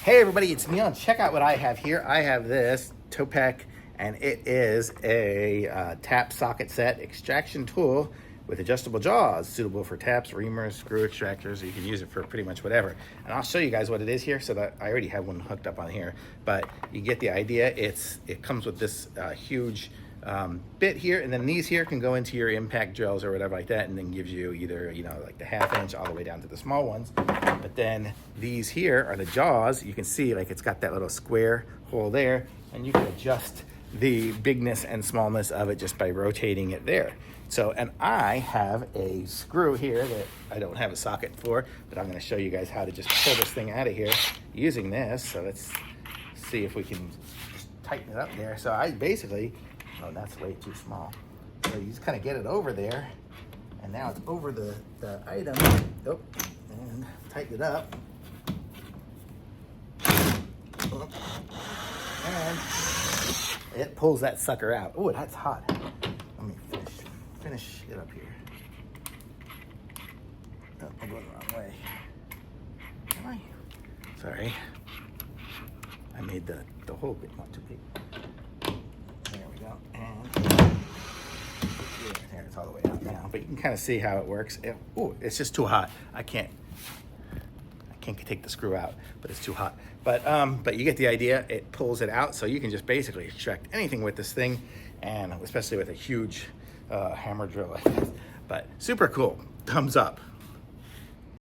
Hey everybody, it's Neon. Check out what I have here. I have this Topec, and it is a tap socket set extraction tool with adjustable jaws, suitable for taps, reamers, screw extractors. You can use it for pretty much whatever. And I'll show you guys what it is here, so that I already have one hooked up on here, but you get the idea. It comes with this huge bit here, and then these here can go into your impact drills or whatever like that, and then gives you either, you know, like the 1/2 inch all the way down to the small ones. But then these here are the jaws. You can see like it's got that little square hole there, and you can adjust the bigness and smallness of it just by rotating it there. So, and I have a screw here that I don't have a socket for, but I'm going to show you guys how to just pull this thing out of here using this. So let's see if we can just tighten it up there. So I basically, oh, that's way too small. So you just kind of get it over there, and now it's over the item. Oh, and tighten it up. And it pulls that sucker out. Oh, that's hot. Let me finish it up here. Oh, I'm going the wrong way. Am I? Sorry. I made the whole bit not too big. There we go. And there, it's all the way out now. But you can kind of see how it works. Oh, it's just too hot. I can't take the screw out, but it's too hot. But you get the idea. It pulls it out, so you can just basically extract anything with this thing, and especially with a huge hammer drill like this. But super cool. Thumbs up.